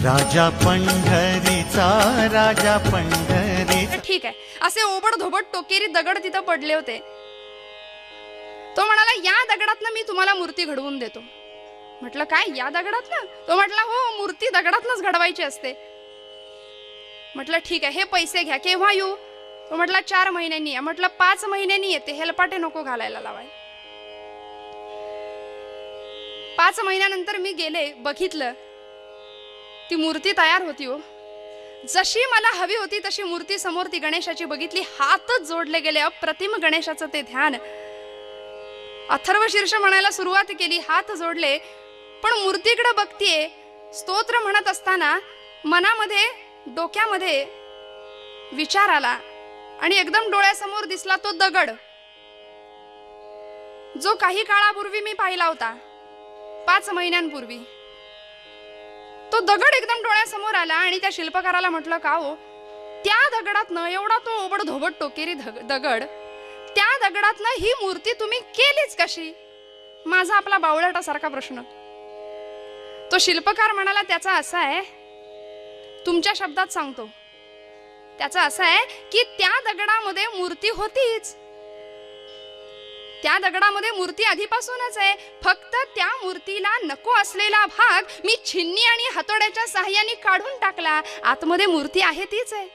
राजा पंढरीचा राजा पंढरी. ठीक आहे, असे ओबड धोबड टोकेरी दगड तिथं पडले होते. तो म्हणाला, या दगडातनं मी तुम्हाला मूर्ती घडवून देतो. म्हटलं, काय या दगडातनं? तो म्हटला, हो, मूर्ती दगडातनच घडवायची असते. म्हटलं, ठीक आहे, हे पैसे घ्या, केव्हा येऊ? तो म्हटला, 4 महिन्यांनी. म्हटलं, 5 महिन्यांनी येते, हेलपाटे नको घालायला लावाय. 5 महिन्यानंतर मी गेले, बघितलं, ती मूर्ती तयार होती. हो, जशी मला हवी होती तशी मूर्ती समोर ती गणेशाची बघितली. हातच जोडले गेले. अप्रतिम गणेशाचं ते ध्यान. अथर्व शीर्ष म्हणायला सुरुवात केली, हात जोडले, पण मूर्तीकडे बघतीये. स्तोत्र म्हणत असताना मनामध्ये, डोक्यामध्ये विचार आला आणि एकदम डोळ्यासमोर दिसला तो दगड, जो काही काळापूर्वी मी पाहिला होता, 5 महिन्यांपूर्वी. तो दगड एकदम डोळ्यासमोर आला आणि त्या शिल्पकाराला म्हटलं, का हो, त्या दगडातनं, एवढा तो ओबड धोबड टोकेरी दगड, त्या दगडातनं ही मूर्ती तुम्ही केलीच कशी? माझा आपला बावळटासारखा प्रश्न. तो शिल्पकार म्हणाला, त्याचा असा आहे, तुमच्या शब्दात सांगतो, त्याचा असा आहे की त्या दगडामध्ये मूर्ती होतीच. त्या दगडामध्ये मूर्ती आधीपासूनच आहे. फक्त त्या मूर्तीला नको असलेला भाग मी छिन्नी आणि हातोड्याच्या सहाय्याने काढून टाकला. आतमध्ये मूर्ती आहे तीच आहे.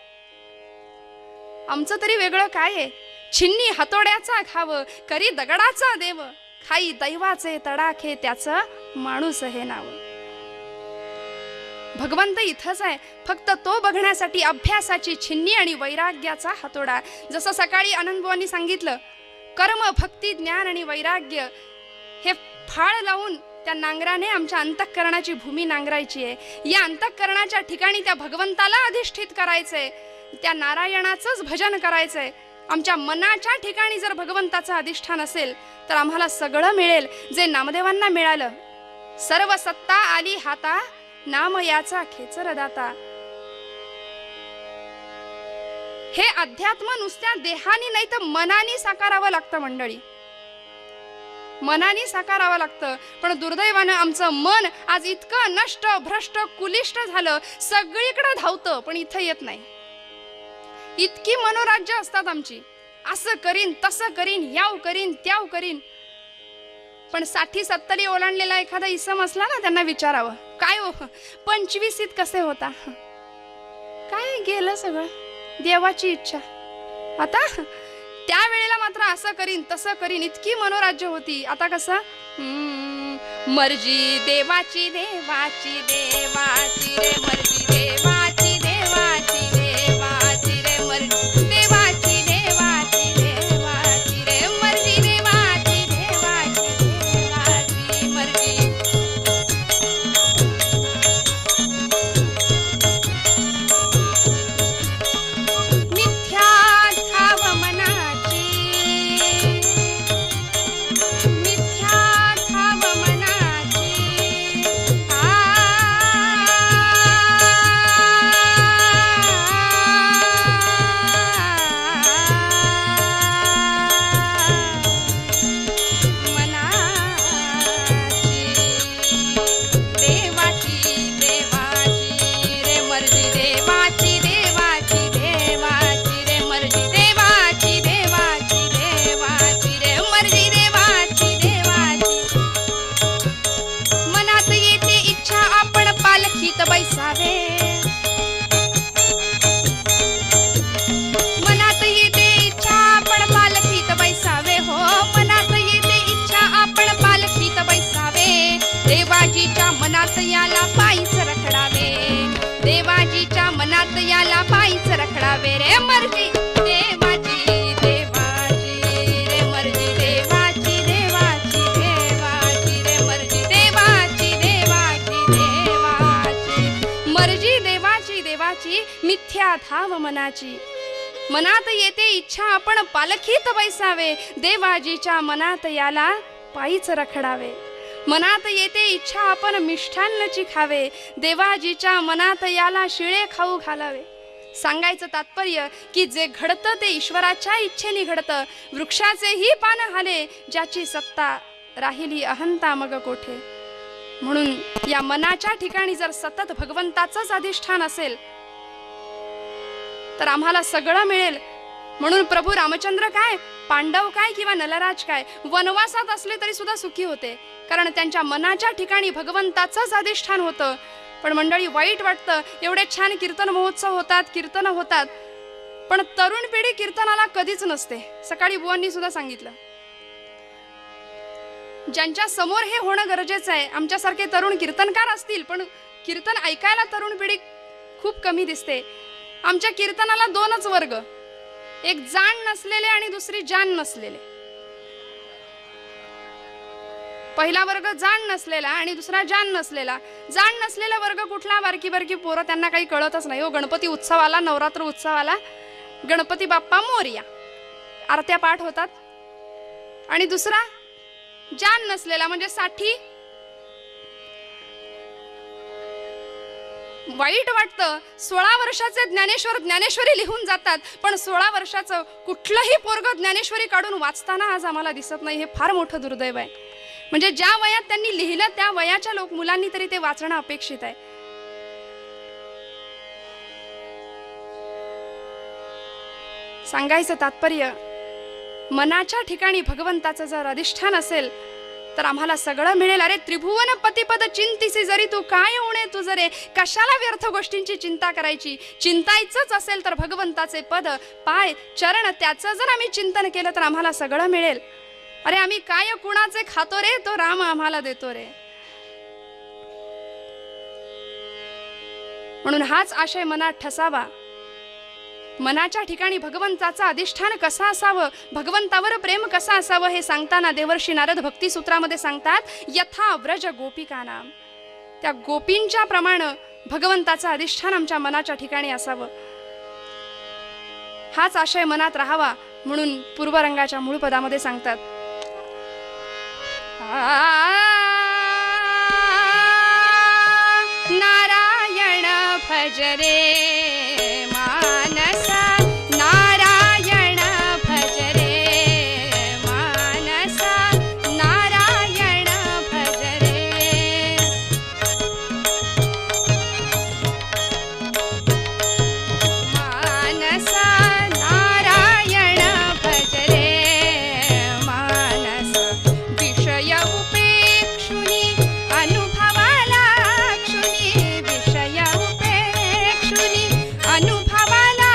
आमचं तरी वेगळं काय आहे? छिन्नी हातोड्याचा खाव, करी दगडाचा देव, खाई दैवाचे तडाखे, त्याचं माणूस हे नाव. भगवंत इथंच आहे, फक्त तो बघण्यासाठी अभ्यासाची छिन्नी आणि वैराग्याचा हातोडा. जसं सकाळी आनंदबुवांनी सांगितलं, कर्म, भक्ती, ज्ञान आणि वैराग्य हे फाळ लावून त्या नांगराने आमच्या अंतःकरणाची भूमी नांगरायची आहे. या अंतःकरणाच्या ठिकाणी त्या भगवंताला अधिष्ठित करायचंय, त्या नारायणाचंच भजन करायचंय. आमच्या मनाच्या ठिकाणी जर भगवंताचं अधिष्ठान असेल तर आम्हाला सगळं मिळेल जे नामदेवांना मिळालं. सर्व सत्ता आली हाता, नाम याचा खेचर दाता. हे अध्यात्म नुसत्या देहानी नाही तर मनानी साकारावं लागतं मंडळी, मनानी साकारावं लागतं. पण दुर्दैवानं आमचं मन आज इतकं नष्ट, भ्रष्ट, कुलिष्ट झालं, सगळीकडे धावतं पण इथं येत नाही. इतकी मनोराज्य असतात आमची, असं करीन, तसं करीन, याव करीन, त्याव करीन. पण 60-70 ओलांडलेला एखादा इसम असला ना, त्यांना विचारावं, काय हो 25ीत कसे होता? काय गेलं सगळं, देवाची इच्छा. आता त्यावेळेला मात्र असं करीन, तसं करीन, इतकी मनोराज्य होती. आता कसं, मर्जी देवाची, देवाची, देवाची रे मर्जी, देवाची, देवाची, देवाची रे मर्जी, देवाची, देवाची, देवाची रे मर्जी, देवाची, देवाची, देवाची मर्जी. मनात येते इच्छा आपण पालखीत बैसावे, हो मनात येते इच्छा आपण पालखीत बैसावे. देवाजीच्या मनात याला पायीच रखडावे, देवाजीच्या मनात याला पायीच रखडावे रे मर्जी देवाची, देवाची रे मर्जी, देवाची, देवाची, देवाची रे मर्जी, देवाची, देवाची, देवाची मर्जी, देवाची, देवाची मिथ्या धाव मनाची. मनात येते इच्छा आपण पालखीत बैसावे, देवाजीच्या मनात याला पायीच रखडावे. मनात येते इच्छा आपण मिष्ठान्नची खावे, देवाजीच्या मनात याला शिळे खाऊ घालावे. सांगायचं तात्पर्य की जे घडतं ते ईश्वराच्या इच्छेने घडतं. वृक्षाचेही पान हाले, ज्याची सत्ता राहिली अहंता मग कोठे. म्हणून या मनाच्या ठिकाणी जर सतत भगवंताचंच अधिष्ठान असेल तर आम्हाला सगळं मिळेल. म्हणून प्रभू रामचंद्र काय, पांडव काय किंवा नलराज काय, वनवासात असले तरी सुद्धा सुखी होते, कारण त्यांच्या मनाच्या ठिकाणी भगवंताचंच अधिष्ठान होतं. पण मंडळी, वाईट वाटतं, एवढे छान कीर्तन महोत्सव होतात, कीर्तन होतात, पण तरुण पिढी कीर्तनाला कधीच नसते. सकाळी बुवांनी सुद्धा सांगितलं, ज्यांच्या समोर हे होणं गरजेचं आहे. आमच्यासारखे तरुण कीर्तनकार असतील, पण कीर्तन ऐकायला तरुण पिढी खूप कमी दिसते. आमच्या कीर्तनाला दोनच वर्ग, एक जाण नसलेले आणि दुसरी जाण नसलेले. पहिला वर्ग जाण नसलेला आणि दुसरा जाण नसलेला. जाण नसलेला वर्ग कुठला? बारकी बारकी पोरं, त्यांना काही कळतच नाही. हो, गणपती उत्सव आला, नवरात्र उत्सव आला, गणपती बाप्पा मोरया, आरत्या पाठ होतात. आणि दुसरा जाण नसलेला म्हणजे 60. वाईट वाटतं, 16 वर्षाचे ज्ञानेश्वर ज्ञानेश्वरी लिहून जातात, पण 16 वर्षाचं कुठलंही पोरग ज्ञानेश्वरी काढून वाचताना आज आम्हाला दिसत नाही. हे फार मोठं दुर्दैव आहे. म्हणजे ज्या वयात त्यांनी लिहिलं त्या वयाच्या मुलांनी तरी ते वाचणं अपेक्षित आहे. सांगायचं तात्पर्य, मनाच्या ठिकाणी भगवंताचं जर अधिष्ठान असेल तर आम्हाला सगळं मिळेल. अरे त्रिभुवन पतिपद चिंतिसी जरी तू काय होणे तुझ रे, कशाला व्यर्थ गोष्टींची चिंता करायची. चिंतायचंच असेल तर भगवंताचे पद, पाय, चरण, त्याचं जर आम्ही चिंतन केलं तर आम्हाला सगळं मिळेल. अरे आम्ही काय कुणाचे खातो रे, तो राम आम्हाला देतो रे. म्हणून हाच आशय मनात ठसावा. मनाच्या ठिकाणी भगवंताचं अधिष्ठान कसं असावं, भगवंतावर प्रेम कसं असावं हे सांगताना देवर्षी नारद भक्ती सूत्रामध्ये सांगतात, यथा व्रज गोपिकानाम. त्या गोपींच्या प्रमाणे भगवंताचं अधिष्ठान आमच्या मनाच्या ठिकाणी असावं. हाच आशय मनात राहावा म्हणून पूर्वरंगाच्या मूळ पदामध्ये सांगतात, नारायण भज रे मानसा, नारायण भज रे मानसा, नारायण भज रे. मानसा नारायण भज रे मानस, विषय उपेक्षुनी अनुभवाला क्षुनी, विषय उपेक्षुनी अनुभवाला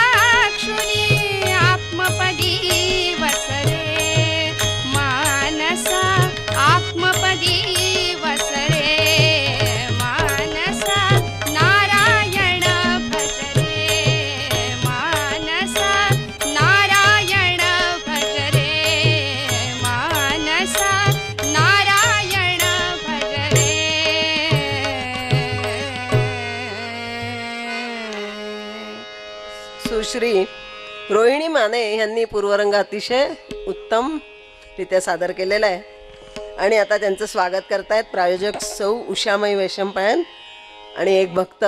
क्षुनी, आत्मपदी वसरे मानसा, आत्मपदी वसरे मानसा, नारायण भज रे मानसा, नारायण भज रे मानसा, नारायण भज रे. सुश्री रोहिणी माने यांनी पूर्वरंग अतिशय उत्तम रित्या सादर केलेला आहे. आणि आता त्यांचं स्वागत करतायत प्रायोजक सौ उषामयी वैशंपायन आणि एक भक्त.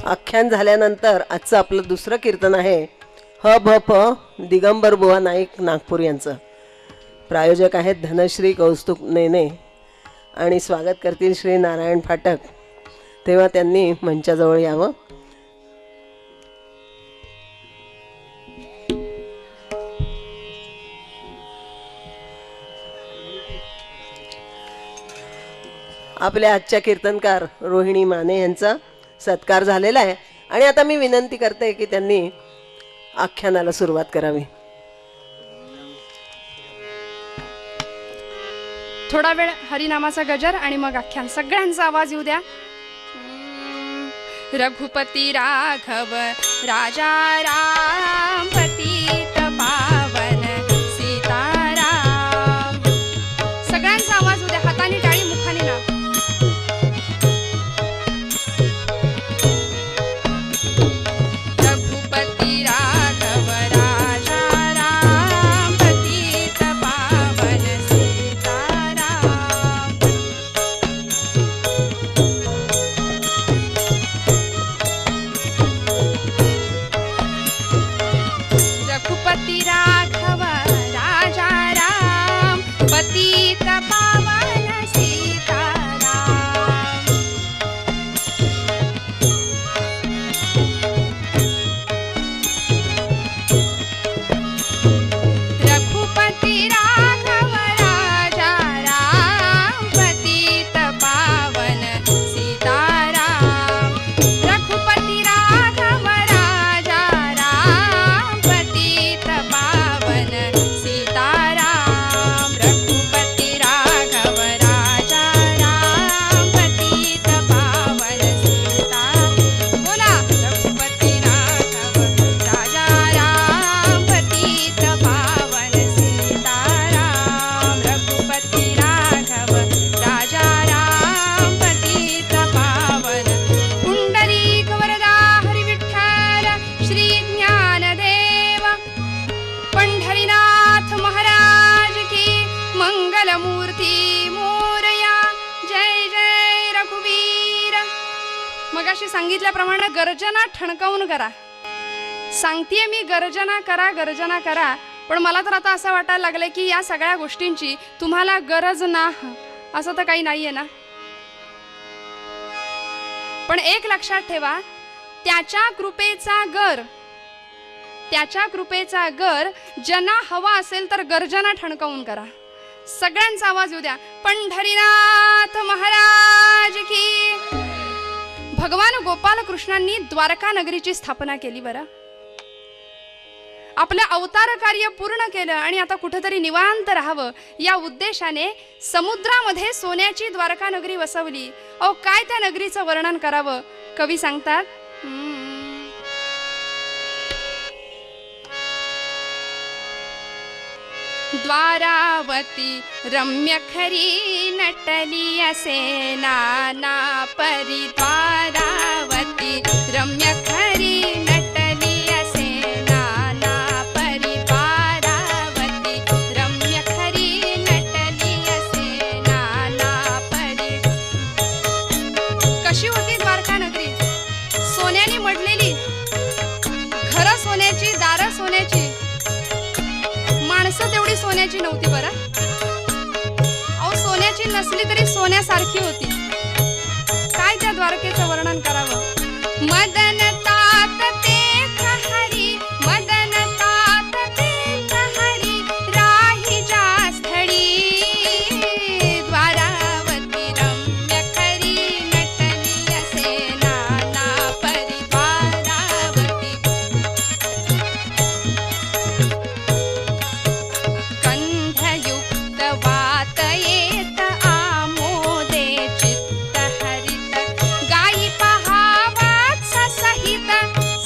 आख्यान झाल्यानंतर आजचं आपलं दुसरं कीर्तन आहे ह भ प दिगंबर बुवा नाईक नागपूर यांचं. प्रायोजक आहेत धनश्री कौस्तुभ नेने आणि स्वागत करतील श्री नारायण फाटक. तेव्हा त्यांनी मंचाजवळ यावं. आपल्या आजच्या कीर्तनकार रोहिणी माने यांचा सत्कार झालेला आहे आणि आता मी विनंती करते की त्यांनी आख्यानाला सुरुवात करावी. थोडा वेळ हरिनामाचा गजर आणि मग आख्यान. सगळ्यांचा आवाज येऊ द्या. रघुपती राघव राजा राम पतित पावन सीताराम. सगळ्यांचा आवाज येऊ द्या. हाताने टाळी, मुखाने ना. रघुपती राघव राजा राम द्वारावती मोरया, जय जय रघुवीर. मगाशी सांगितल्याप्रमाणे गर्जना ठणकावून करा. सांगतेय मी, गर्जना करा, गर्जना करा. पण मला तर आता असं वाटायला लागलंय की या सगळ्या गोष्टींची तुम्हाला गरज ना, असं तर काही नाहीये ना. पण एक लक्षात ठेवा, त्याच्या कृपेचा गर, त्याच्या कृपेचा गर ज्यांना हवा असेल तर गर्जना ठणकावून करा. सगळ्यांचा आवाज येऊ द्या. पंढरीनाथ महाराज की. भगवान गोपाल कृष्णांनी द्वारका नगरीची स्थापना केली. बरं, आपलं अवतार कार्य पूर्ण केलं आणि आता कुठेतरी निवांत राहावं या उद्देशाने समुद्रामध्ये सोन्याची द्वारका नगरी वसवली. अहो, काय त्या नगरीचं वर्णन करावं. कवी सांगतात, द्वारावती रम्य खरी नटली असे नाना परी. द्वारावती रम्य खरी नटली असे नाना परी. द्वारावती रम्य खरी नटली असे नाना परी. कशी होती द्वारका नगरी? सोन्याने मढलेली, घरं सोन्याची, दारं सोन्याची, माणसं तेवढी सोन्याची नव्हती. बरं, अहो, सोन्याची नसली तरी सोन्यासारखी होती. काय त्या द्वारकेचं वर्णन करावं. मदन तात ते हरी, मदन तात ते हरी, राही जा स्थळी. द्वारावती रम्य खरी नटली असे नाना परी. द्वारावती कंठयुक्त वात येत आमोदे चित्त हरित. गायी पहावाच सहित.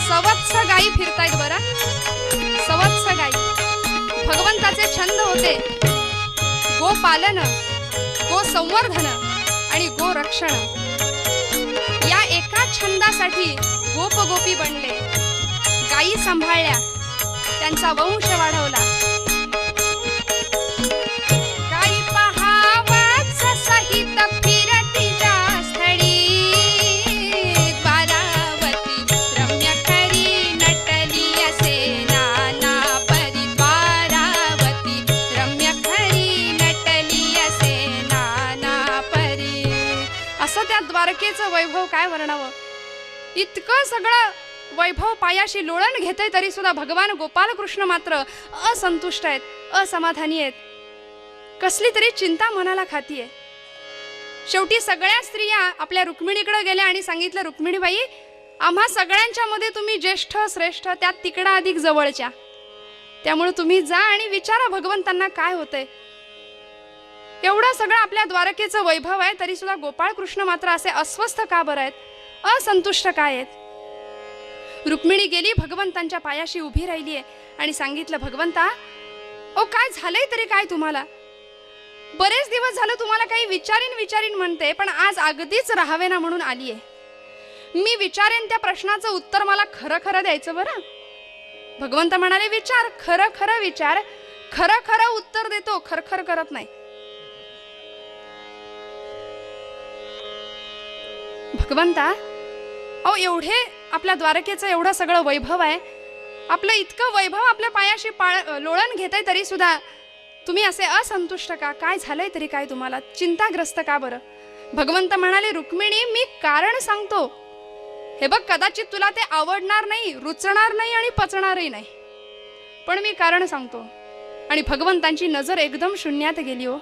सवत्स गायी फिरतायत. बरं, सवत्स गायी भगवंताचे छंद होते. गोपालन, गो संवर्धन आणि गो रक्षण. या एका छंदासाठी गोप गोपी बनले, गायी सांभाळल्या, त्यांचा वंश वाढवला. गायी पहावाच सहित फिरती जा स्थळी. द्वारावती रम्य खरी नटली असे नाना परी. द्वारावती रम्य खरी नटली असे नाना परी. असं त्या द्वारकेचं वैभव काय वर्णावं. इतकं सगळं वैभव पायाशी लोळण घेते तरी सुद्धा भगवान गोपाल कृष्ण मात्र असंतुष्ट आहेत, असमाधानी आहेत. कसली तरी चिंता मनाला खातीये. शेवटी सगळ्या स्त्रिया आपल्या रुक्मिणीकडे गेल्या आणि सांगितलं, रुक्मिणीबाई, आम्हा सगळ्यांच्या मध्ये तुम्ही ज्येष्ठ श्रेष्ठ, त्यात तिकडा अधिक जवळच्या, त्यामुळे तुम्ही जा आणि विचारा भगवंतांना काय होतंय. एवढं सगळं आपल्या द्वारकेचं वैभव आहे तरी सुद्धा गोपाळ कृष्ण मात्र असे अस्वस्थ का बरं आहेत, असंतुष्ट काय आहेत. रुक्मिणी गेली, भगवंतांच्या पायाशी उभी राहिली आणि सांगितलं, भगवंता, ओ काय झालंय तरी काय तुम्हाला. बरेच दिवस झालं तुम्हाला काही विचारीन म्हणते, पण आज अगदीच राहावे ना म्हणून आलीये. मी विचारेन त्या प्रश्नाचं उत्तर मला खरं खरं द्यायचं. बरं, भगवंत म्हणाले, विचार, खरं खरं विचार, खरं खरं उत्तर देतो, खरखर करत नाही. भगवंता, अहो एवढे आपल्या द्वारकेचं एवढं सगळं वैभव आहे, आपलं इतकं वैभव आपल्या पायाशी लोळण घेताय तरी सुद्धा तुम्ही असे असंतुष्ट का. काय झालंय तरी काय तुम्हाला, चिंताग्रस्त का बरं. भगवंत म्हणाले, रुक्मिणी, मी कारण सांगतो. हे बघ, कदाचित तुला ते आवडणार नाही, रुचणार नाही आणि पचणारही नाही, पण मी कारण सांगतो. आणि भगवंतांची नजर एकदम शून्यात गेली. हो,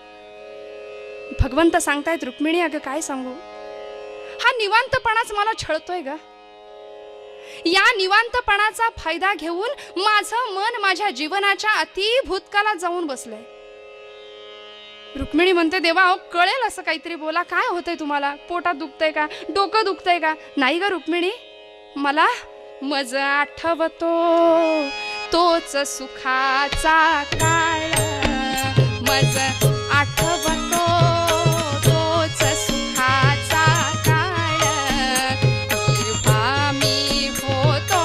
भगवंत सांगतायत, रुक्मिणी, अगं काय सांगू, हा निवांतपणाच मला छळतोय ग. या निवांतपणाचा फायदा घेऊन माझं मन माझ्या जीवनाच्या अति भूतकाळात जाऊन बसलंय. रुक्मिणी म्हणते, देवा, अहो कळेल असं काहीतरी बोला, काय होतंय तुम्हाला, पोटात दुखतंय का, डोकं दुखतंय का. नाही ग रुक्मिणी, मला मज आठवतो तोच सुखाचा काळ, मज आठवतो तोच सुखाचा काळ, जेव्हा मी होतो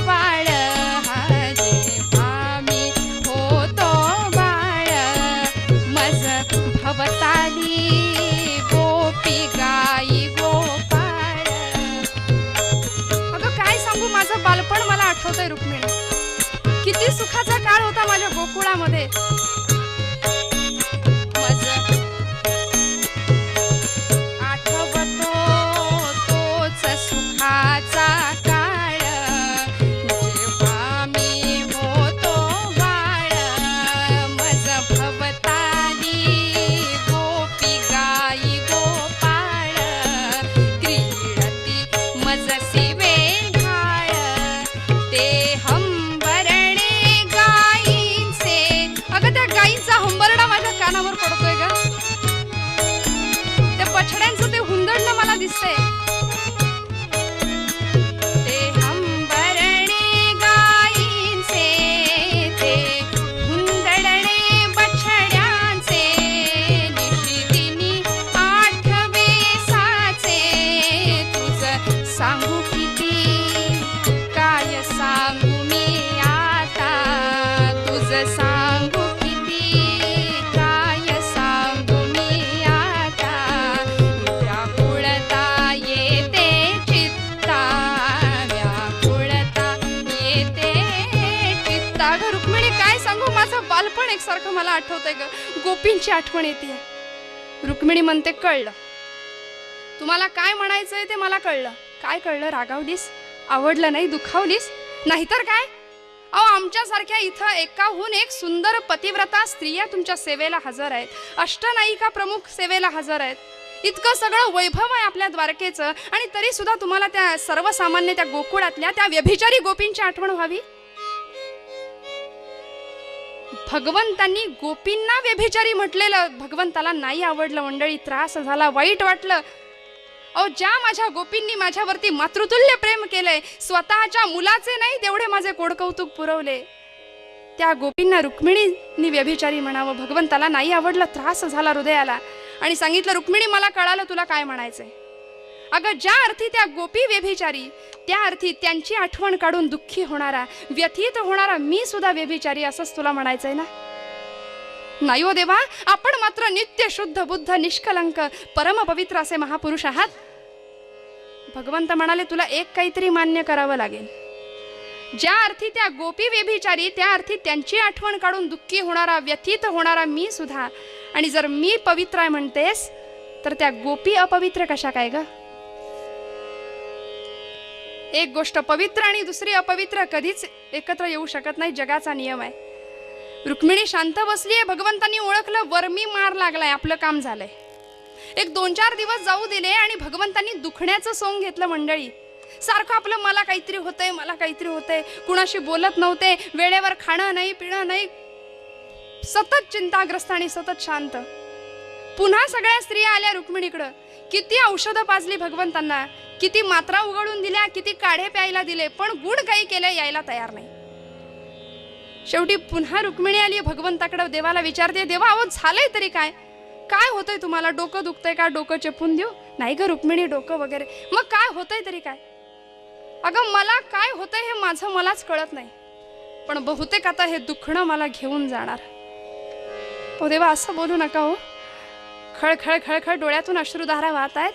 बाळ, जेव्हा मी होतो बाळ, मज भवता विहार होता माझ्या गोकुळामध्ये. मज आठवतो तोच सुखाचा काळ, जेव्हा मी होतो बाळ. मज भवताली गोपी गाई गोपाळ, क्रीडती मजसी वेढाळ. ते हंबरणे गायींचे, अगं त्या गायींचा हंबरडा माझ्या कानावर पडतोय ग. त्या बछड्यांचं ते हुंदडणं मला दिसतंय. ते हंबरणे गायींचे, ते हुंदडणे बछड्यांचे. निशिदिनी आठवे साचे, तुझं सांगू किती काय सांगू मी आता. तुझं सांगू किती काय सांगू मी आता. व्याकुळता येते चित्ता, व्याकुळता येते चित्ता. ग रुक्मिणी काय सांगू, माझं बालपण एकसारखं मला आठवतंय ग. गोपींची आठवण येते. रुक्मिणी म्हणते कळलं, तुम्हाला काय म्हणायचंय ते मला कळलं. काय कळलं? रागावलीस, आवडलं नाही, दुखावलीस, नाहीतर काय. अहो आमच्यासारख्या इथं एकाहून एक सुंदर पतिव्रता स्त्रिया तुमच्या सेवेला हजर आहेत. अष्टनायिका प्रमुख सेवेला हजर आहेत. इतकं सगळं वैभव आहे आपल्या द्वारकेचं, आणि तरी सुद्धा तुम्हाला त्या सर्वसामान्य त्या गोकुळातल्या त्या व्यभिचारी गोपींची आठवण व्हावी. भगवंतांनी गोपींना व्यभिचारी म्हटलेलं भगवंताला नाही आवडलं. मंडळी, त्रास झाला, वाईट वाटलं. अहो ज्या माझ्या गोपींनी माझ्यावरती मातृतुल्य प्रेम केलंय, स्वतःच्या मुलाचे नाही तेवढे माझे कोडकौतुक पुरवले, त्या गोपींना रुक्मिणींनी व्यभिचारी म्हणावं भगवंताला नाही आवडलं. त्रास झाला हृदयाला, आणि सांगितलं रुक्मिणी मला कळालं तुला काय म्हणायचंय. अगं ज्या अर्थी त्या गोपी व्यभिचारी, त्या अर्थी त्यांची आठवण काढून दुःखी होणारा, व्यथित होणारा मी सुद्धा व्यभिचारी, असंच तुला म्हणायचंय ना. नाही हो देवा, आपण मात्र नित्य शुद्ध बुद्ध निष्कलंक परम पवित्र असे महापुरुष आहात. भगवंत म्हणाले तुला एक काहीतरी मान्य करावं लागेल. ज्या अर्थी त्या गोपी व्यभिचारी, त्या अर्थी त्यांची आठवण काढून दुःखी होणारा, व्यथित होणारा मी सुद्धा. आणि जर मी पवित्र आहे म्हणतेस, तर त्या गोपी अपवित्र कशा काय ग. एक गोष्ट पवित्र आणि दुसरी अपवित्र कधीच एकत्र येऊ शकत नाही, जगाचा नियम आहे. रुक्मिणी शांत बसलीये. भगवंतांनी ओळखलं वरमी मार लागलाय, आपलं काम झालंय. एक 2-4 दिवस जाऊ दिले आणि भगवंतांनी दुखण्याचं सोंग घेतलं. मंडळी, सारखं आपलं मला काहीतरी होतंय, मला काहीतरी होतंय, कुणाशी बोलत नव्हते, वेळेवर खाणं नाही, पिणं नाही, सतत चिंताग्रस्त आणि सतत शांत. पुन्हा सगळ्या स्त्रिया आल्या रुक्मिणीकडं. किती औषधं पाजली भगवंतांना, किती मात्रा उघडून दिल्या, किती काढे प्यायला दिले, पण गुण काही केलं यायला तयार नाही. शेवटी पुन्हा रुक्मिणी आली भगवंताकडे. देवाला विचारते, देवा अहो झालंय तरी काय, काय होतंय तुम्हाला, डोकं दुखतंय का, डोकं चेपून देऊ. नाही ग रुक्मिणी, डोकं वगैरे. मग काय होतंय तरी काय. अगं मला काय होतंय हे माझं मलाच कळत नाही, पण बहुतेक आता हे दुखणं मला घेऊन जाणार. ओ देवा असं बोलू नका हो. खळखळ खळखळ डोळ्यातून अश्रुधारा वाहत आहेत.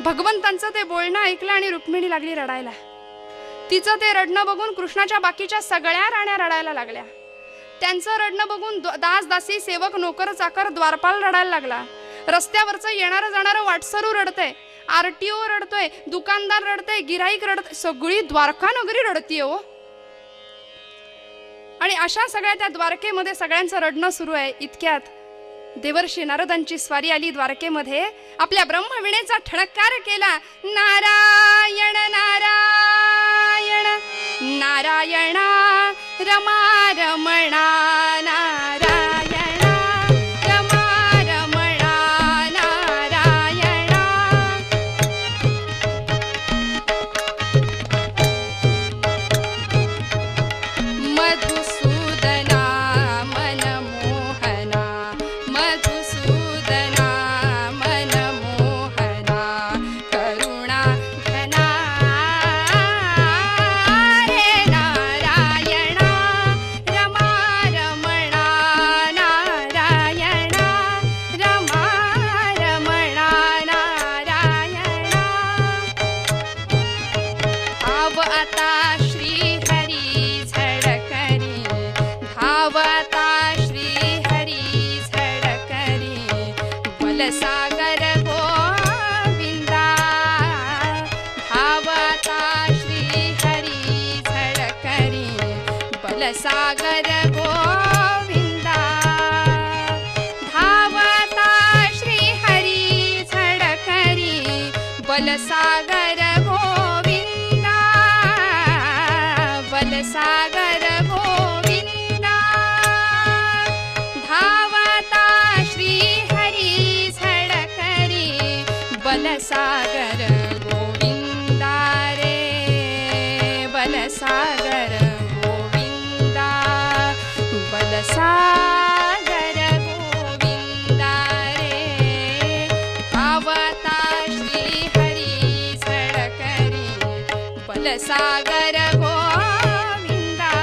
भगवंतांचं ते बोलणं ऐकलं आणि रुक्मिणी लागली रडायला. तिचं ते रडणं बघून कृष्णाच्या बाकीच्या सगळ्या राण्या रडायला लागल्या. त्यांचं रडणं बघून दास दासी सेवक नोकर चाकर द्वारपाल रडायला लागला. रस्त्यावरचं येणारं जाणारं वाटसरू रडतंय, आरटीओ रडतोय, दुकानदार रडतोय, गिराईक रडतोय, सगळी द्वारका नगरी रडतीये हो. आणि अशा सगळ्या त्या द्वारकेमध्ये सगळ्यांचं रडणं सुरू आहे. इतक्यात देवर्षी नारदांची स्वारी आली द्वारकेमध्ये. आपल्या ब्रह्मवीणेचा ठणकार केला. नारायण नारायण नारायणा रमा रमणा, नारायणा रमा रमणा, नारायणा. मधुसूदना मनमोहना, मधुसूदना मनमोहना, करुणा घना रे नारायणा रमा रमणा, बलसागर गोविंदा धावता श्री हरी झळकरी बलसागर गोविंदा धावता श्री हरी झळकरी बलसागर गोविंदा बलसागर गोविंदा धावता श्री हरी झळकरी बलसागर गोविंदा रे बलसागर गोविंदा बलसागर गोविंदा रे धावता श्री हरी झळकरी बलसागर गोविंदा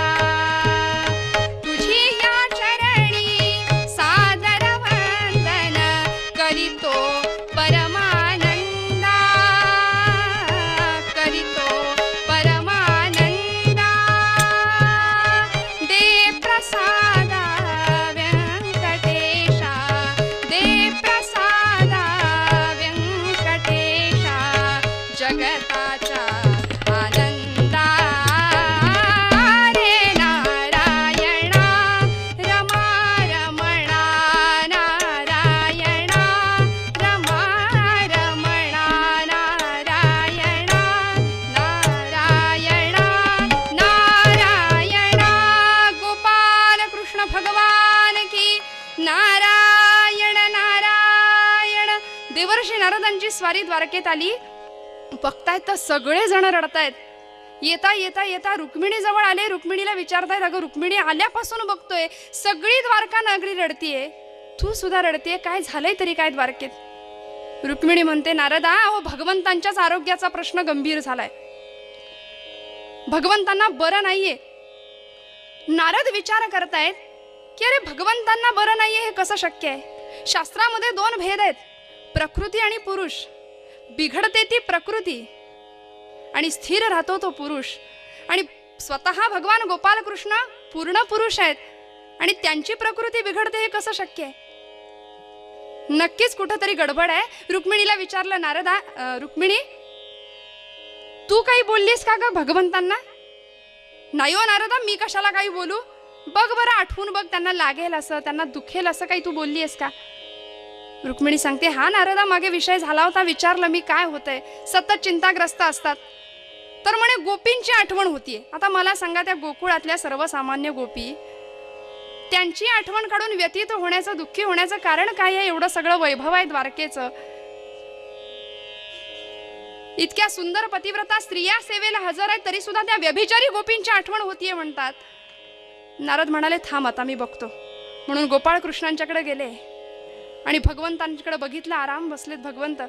तुझी या चरणी सादर वंदन करितो परमानंदा करितो परमानंदा दे प्रसादा व्यंकटेशा दे प्रसादा व्यंकटेशा जगताचा आनंदा रे नारायणा रमा रमणा नारायणा रमा रमणा नारायणा नारायणा नारायणा गोपाल कृष्ण भगवान की नारायण नारायण. देवर्षी नारदांची स्वारी द्वारकेत आली. बघतायत तर सगळे जण रडतायत. येता येता येता रुक्मिणी जवळ आले. रुक्मिणीला विचारतायत, अगं रुक्मिणी आल्यापासून बघतोय सगळी द्वारका नगरी रडतीये, तू सुद्धा रडतीये, काय झालंय तरी काय द्वारकेत? रुक्मिणी म्हणते, नारदा अहो भगवंतांच्याच आरोग्याचा प्रश्न गंभीर झालाय, भगवंतांना बरं नाहीये. नारद विचार करतायत की अरे भगवंतांना बरं नाहीये हे कसं शक्य आहे? शास्त्रामध्ये दोन भेद आहेत, प्रकृती आणि पुरुष. बिघडते ती प्रकृती आणि स्थिर राहतो तो पुरुष. आणि स्वतः भगवान गोपाल कृष्ण पूर्ण पुरुष आहेत आणि त्यांची प्रकृती बिघडते हे कसं शक्य आहे? नक्कीच कुठंतरी गडबड आहे. रुक्मिणीला विचारलं नारदा, रुक्मिणी तू काही बोललीस का ग भगवंतांना? नाही हो नारदा, मी कशाला काही बोलू, बघ बरं आठवून बघ, त्यांना लागेल असं, त्यांना दुखेल असं काही तू बोलली आहेस का? रुक्मिणी सांगते, हा नारदा मागे विषय झाला होता, विचारलं मी काय होतंय, सतत चिंताग्रस्त असतात. तर म्हणे गोपींची आठवण होतीये. आता मला सांगा, त्या गोकुळातल्या सर्वसामान्य गोपी, त्यांची आठवण काढून व्यतीत होण्याचं, दुःखी होण्याचं कारण काय आहे? एवढं सगळं वैभव आहे द्वारकेचं, इतक्या सुंदर पतिव्रता स्त्रिया सेवेला हजर आहेत, तरी सुद्धा त्या व्यभिचारी गोपींची आठवण होतीये म्हणतात. नारद म्हणाले, थांब आता मी बघतो. म्हणून गोपाळ कृष्णांच्याकडे गेले आणि भगवंतांकडे बघितलं, आराम बसलेत भगवंत.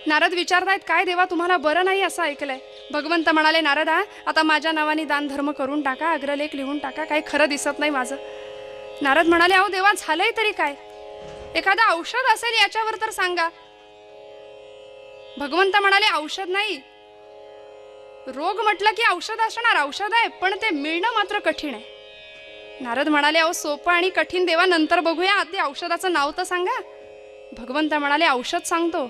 नारद विचारतायत, काय देवा तुम्हाला बरं नाही असं ऐकलंय? भगवंत म्हणाले, नारदा आता माझ्या नावाने दान धर्म करून टाका, अग्रलेख लिहून टाका, काही खरं दिसत नाही माझं. नारद म्हणाले, अहो देवा झालंय तरी काय? एखादं औषध असेल याच्यावर तर सांगा. भगवंत म्हणाले, औषध नाही. रोग म्हटलं की औषध असणार, औषध आहे, पण ते मिळणं मात्र कठीण आहे. नारद म्हणाले, अहो सोपं आणि कठीण देवा नंतर बघूया, आधी औषधाचं नाव तर सांगा. भगवंत म्हणाले, औषध सांगतो.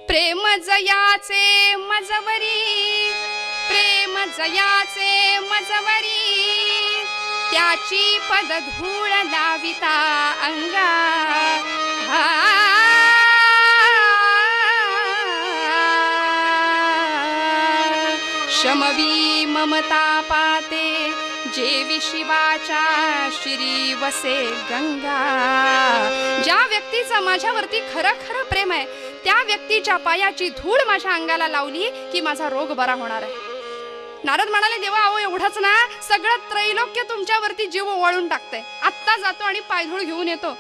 प्रेम जयाचे मजवरी, प्रेम जयाचे मजवरी, त्याची पद धूळ लाविता अंगा. शमवी ममता पाते, जेवी शिवाच्या श्री वसे गंगा. ज्या व्यक्तीचं माझ्यावरती खरं खरं प्रेम आहे, त्या व्यक्तीच्या पायाची धूळ माझ्या अंगाला लावली की माझा रोग बरा होणार आहे. नारद म्हणाले, देवा अहो एवढंच ना, सगळं त्रैलोक्य तुमच्यावरती जीव ओवाळून टाकतंय, आत्ता जातो आणि पायधूळ घेऊन येतो.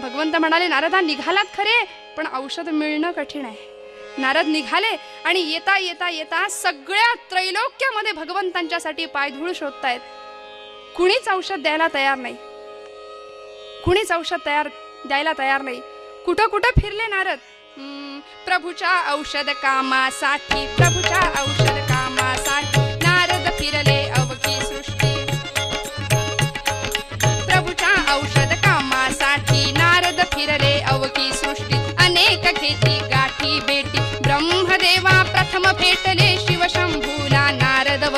भगवंत म्हणाले, नारदा निघालात खरे, पण औषध मिळणं कठीण आहे. नारद निघाले आणि येता येता येता सगळ्या त्रैलोक्यामध्ये भगवंतांच्यासाठी पायधूळ शोधतायत. कुणीच औषध द्यायला तयार नाही, कुणीच औषध द्यायला तयार नाही. कुठं कुठं फिरले नारद. प्रभूच्या औषध कामासाठी, प्रभूच्या औषध कामासाठी नारद फिरले अवघी सृष्टी. प्रभूच्या औषध कामासाठी नारद फिरले अवघी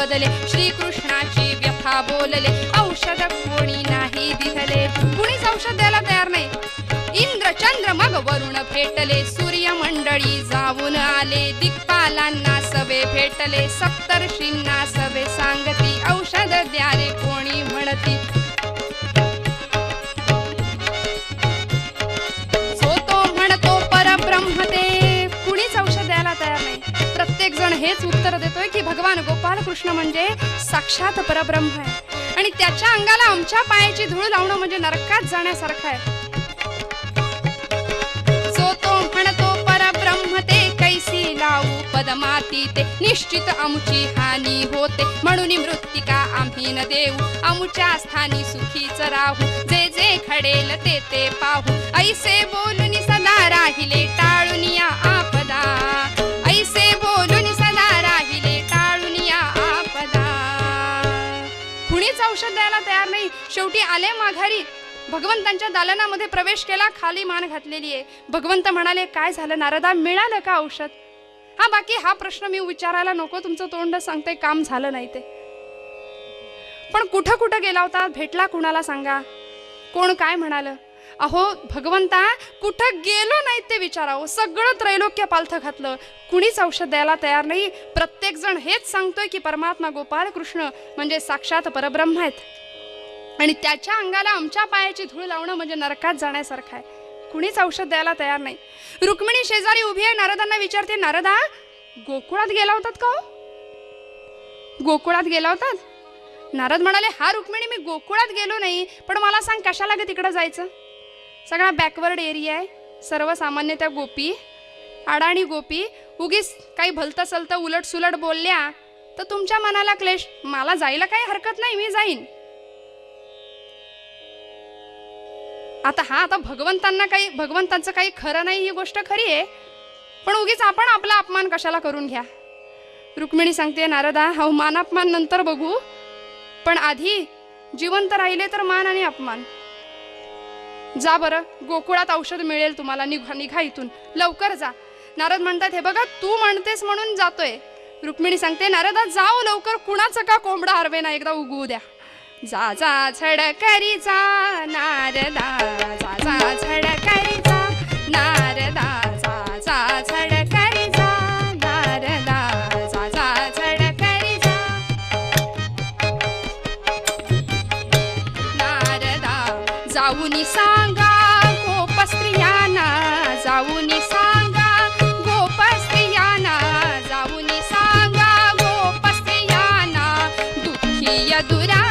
बदले श्रीकृष्णाची व्यथा बोलले औषध कोणी नाही दिधले कुणीच औषध द्यायला तयार नाही इंद्र चंद्र मग वरुण भेटले सूर्य मंडळी जाऊन आले दिक्पालांना सवे भेटले सप्तर्षींना सवे सांगती औषध द्या रे कोणी म्हणती जो तो म्हणतो परब्रह्म ते कुणीच औषध द्यायला तयार नाही प्रत्येक जण हेच उत्तर देतोय की भगवान गोपाल कृष्ण म्हणजे साक्षात परब्रह्म आहे आणि त्याच्या अंगाला आमच्या पायाची धूळ लावणं म्हणजे नरकात जाण्यासारखं आहे लावू पदमाती ते निश्चित आमची हानी होते म्हणून मृत्तिका आम्ही न देऊ आमुच्या स्थानी सुखीच राहू जे जे घडेल ते ते पाहू ऐसे बोलून सदा राहिले टाळून या आपदा ऐसे बोलून सदा राहिले टाळून या आपदा कुणीच औषध द्यायला तयार नाही शेवटी आले माघारी भगवंतांच्या दालनामध्ये प्रवेश केला खाली मान घातलेली आहे भगवंत म्हणाले काय झालं नारदा मिळालं का औषध हा बाकी हा प्रश्न मी विचारायला नको तुमचं तोंड सांगते काम झालं नाही ते पण कुठं कुठं गेला होता भेटला कुणाला सांगा कोण काय म्हणालं अहो भगवंता कुठं गेलो नाही ते विचारावं सगळं त्रैलोक्य पालथं घातलं कुणीच औषध द्यायला तयार नाही प्रत्येक जण हेच सांगतोय की परमात्मा गोपाल कृष्ण म्हणजे साक्षात परब्रह्म आहेत आणि त्याच्या अंगाला आमच्या पायाची धूळ लावणं म्हणजे नरकात जाण्यासारखं आहे कुणीच औषध द्यायला तयार नाही रुक्मिणी शेजारी उभी आहे नारदांना विचारते नारदा गोकुळात गेला होतात का गोकुळात गेला होतात नारद म्हणाले हा रुक्मिणी मी गोकुळात गेलो नाही पण मला सांग कशाला ग तिकडं जायचं सगळा बॅकवर्ड एरिया आहे सर्वसामान्य त्या गोपी अडाणी गोपी उगीच काही भलतं सलतं उलट सुलट बोलल्या तर तुमच्या मनाला क्लेश मला जायला काही हरकत नाही मी जाईन आता भगवंतांचं काही खरं नाही ही गोष्ट खरी आहे पण उगीच आपण आपला अपमान कशाला करून घ्या रुक्मिणी सांगते नारदा हा मान अपमान नंतर बघू पण आधी जिवंत राहिले तर मान आणि अपमान जा बरं गोकुळात औषध मिळेल तुम्हाला निघा इथून लवकर जा नारद म्हणतात हे बघा तू म्हणतेस म्हणून जातोय रुक्मिणी सांगते नारदा जाऊ लवकर कुणाचं का कोंबडा हरवे ना एकदा उगवू द्या जा जा झडकरी जा नारदा जा जा झडकरी जा नारदा जा जा झडकरी जा नारदा जा जा झडकरी जा नारदा जाऊन सांगा गोपस्त्रियांना जाऊन सांगा गोपस्त्रियांना जाऊन सांगा गोपस्त्रियांना दुःखी दुरा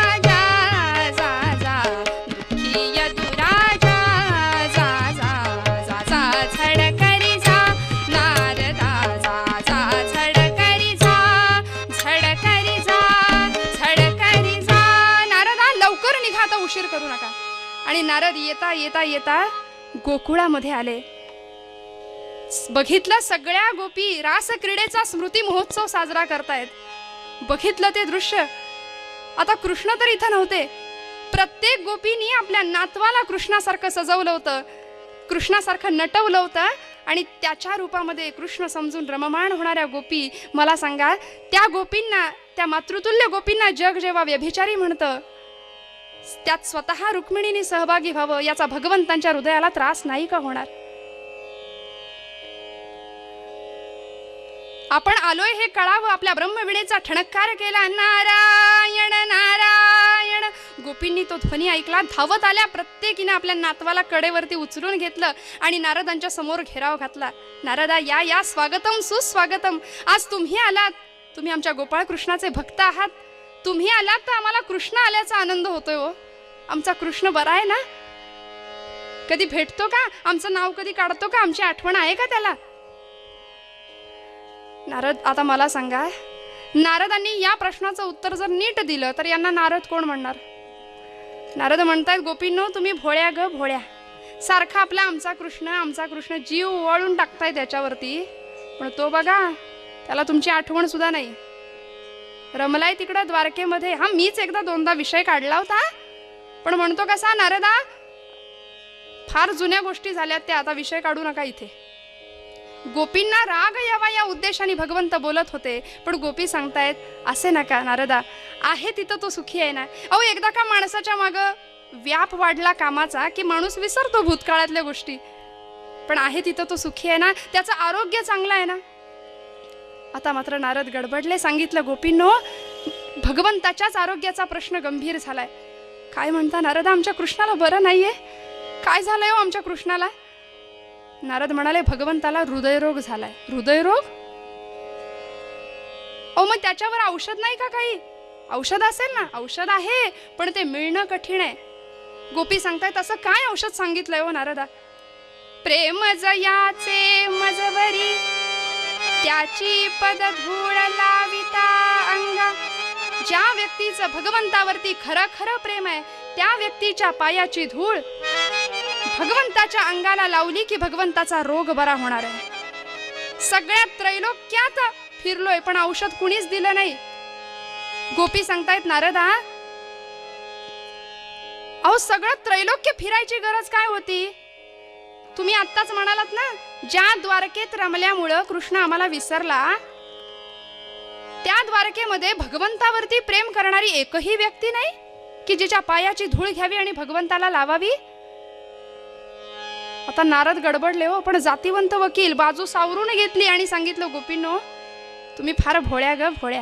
उशीर करू नका आणि नारद येता येता येता गोकुळामध्ये आले बघितलं सगळ्या गोपी रास क्रीडेचा स्मृती महोत्सव साजरा करतायत बघितलं ते दृश्य आता कृष्ण तर इथं नव्हते प्रत्येक गोपीनी आपल्या नातवाला कृष्णासारखं सजवलं होतं कृष्णासारखं नटवलं होतं आणि त्याच्या रूपामध्ये कृष्ण समजून रममाण होणाऱ्या गोपी मला सांगा त्या गोपींना त्या मातृतुल्य गोपींना जग जेव्हा व्यभिचारी म्हणतं त्यात स्वतः रुक्मिणीने सहभागी व्हावं याचा भगवंतांच्या हृदयाला त्रास नाही का होणार आपण आलोय हे कळावं आपल्या ब्रह्मवीणेचा ठणकार केला नारायण नारायण गोपींनी तो ध्वनी ऐकला धावत आल्या प्रत्येकीने आपल्या नातवाला कडेवरती उचलून घेतलं आणि नारदांच्या समोर घेराव घातला नारदा या या स्वागतम सुस्वागतम आज तुम्ही आलात तुम्ही आमच्या गोपाळ कृष्णाचे भक्त आहात तुम्ही आलात तर आम्हाला कृष्ण आल्याचा आनंद होतोय हो आमचा कृष्ण बरा आहे ना कधी भेटतो का आमचं नाव कधी काढतो का आमची आठवण आहे का त्याला नारद आता मला सांगा नारदांनी या प्रश्नाचं उत्तर जर नीट दिलं तर यांना नारद कोण म्हणणार नारद म्हणतायत गोपींनो तुम्ही भोळ्या ग भोळ्या सारखा आपला आमचा कृष्ण जीव ओवाळून टाकताय त्याच्यावरती पण तो बघा त्याला तुमची आठवण सुद्धा नाही रमलाय तिकडं द्वारकेमध्ये हा मीच एकदा दोनदा विषय काढला होता पण म्हणतो कसा नारदा फार जुन्या गोष्टी झाल्यात त्या आता विषय काढू नका इथे गोपींना राग यावा या उद्देशाने भगवंत बोलत होते, पण गोपी सांगतायत असे नका नारदा, आहे तिथं तो सुखी आहे ना. अहो एकदा का माणसाच्या माग व्याप वाढला कामाचा की माणूस विसरतो भूतकाळातल्या गोष्टी, पण आहे तिथं तो सुखी आहे ना, त्याचं आरोग्य चांगलं आहे ना. आता मात्र नारद गडबडले, सांगितलं गोपींनो भगवंताच्याच आरोग्याचा प्रश्न गंभीर झालाय. काय म्हणता नारदा, आमच्या कृष्णाला बरं नाहीये, काय झालंय हो आमच्या कृष्णाला? नारद म्हणाले भगवंताला हृदयरोग झालाय. हृदयरोग? ओ मग त्याच्यावर औषध नाही का काही? औषध असेल ना, औषध आहे पण ते मिळणं कठीण आहे. गोपी सांगतायत असं काय औषध सांगितलंय हो नारदा? प्रेम जयाचे मजवरी त्याची पद धूळ लाविता अंगा. ज्या व्यक्तीचं भगवंतावरती खरं खरं प्रेम आहे त्या व्यक्तीच्या पायाची धूळ भगवंताच्या अंगाला लावली की भगवंताचा रोग बरा होणार आहे. सगळ्यात त्रैलोक्यात फिरलोय पण औषध कुणीच दिलं नाही. गोपी सांगतायत नारदा अहो सगळं त्रैलोक्य फिरायची गरज काय होती? तुम्ही आत्ताच म्हणालात ना, ज्या द्वारकेत रमल्यामुळं कृष्ण आम्हाला विसरला, त्या द्वारकेमध्ये भगवंतावरती प्रेम करणारी एकही व्यक्ती नाही की जिच्या पायाची धूळ घ्यावी आणि भगवंताला लावावी. आता नारद गडबडले हो, पण जातीवंत वकील बाजू सावरून घेतली आणि सांगितलं गोपींनो तुम्ही फार भोळ्या ग भोळ्या.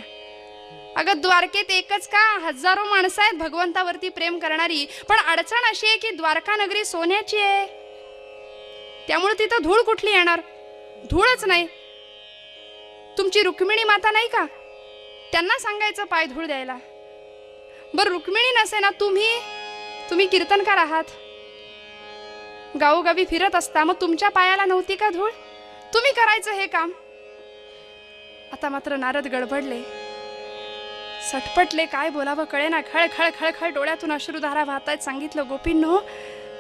अगं द्वारकेत एकच का हजारो माणसं आहेत भगवंतावरती प्रेम करणारी, पण अडचण अशी आहे की द्वारका नगरी सोन्याची आहे, त्यामुळे तिथं धूळ कुठली येणार? धूळच नाही. तुमची रुक्मिणी माता नाही का, त्यांना सांगायचं पाय धूळ द्यायला. बरं रुक्मिणी नसे ना, तुम्ही कीर्तनकार आहात, गावोगावी फिरत असता, मग तुमच्या पायाला नव्हती का धूळ? तुम्ही करायचं हे काम. आता मात्र नारद गडबडले, सटपटले, काय बोलावं कळेना. खळ खळ खळ खळ डोळ्यातून अश्रुधारा वाहतायत. सांगितलं गोपींनो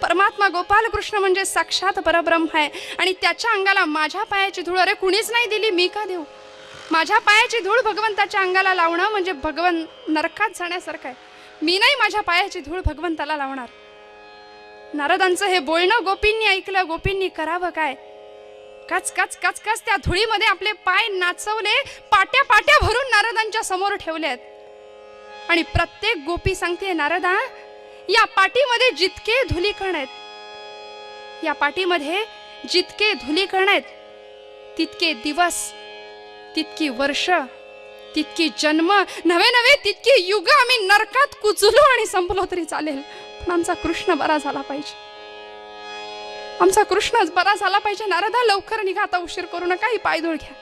परमात्मा गोपाल कृष्ण म्हणजे साक्षात परब्रह्म आहे आणि त्याच्या अंगाला माझ्या पायाची धूळ अरे कुणीच नाही दिली, मी का देऊ? माझ्या पायाची धूळ भगवंताच्या अंगाला लावणं म्हणजे भगवन नरकात जाण्यासारखं आहे. मी नाही माझ्या पायाची धूळ भगवंताला लावणार. नारदांचं हे बोलणं गोपींनी ऐकलं. गोपींनी करावं काय? कच कच कच कच त्या धुळीमध्ये आपले पाय नाचवले, पाट्या पाट्या भरून नारदांच्या समोर ठेवल्यात. आणि प्रत्येक गोपी सांगते नारदा या पाठीमध्ये जितके धुलीकण आहेत, या पाठीमध्ये जितके धुलीकण आहेत तितके दिवस, तितकी वर्ष, तितकी जन्म, नवे नवे तितकी युग आम्ही नरकात कुचलो आणि संपलो तरी चालेल, पण आमचा कृष्ण बरा झाला पाहिजे. आमचा कृष्णच बरा झाला पाहिजे. नारदा लवकर निघा, आता उशीर करू नका, ही पायधूळ घ्या.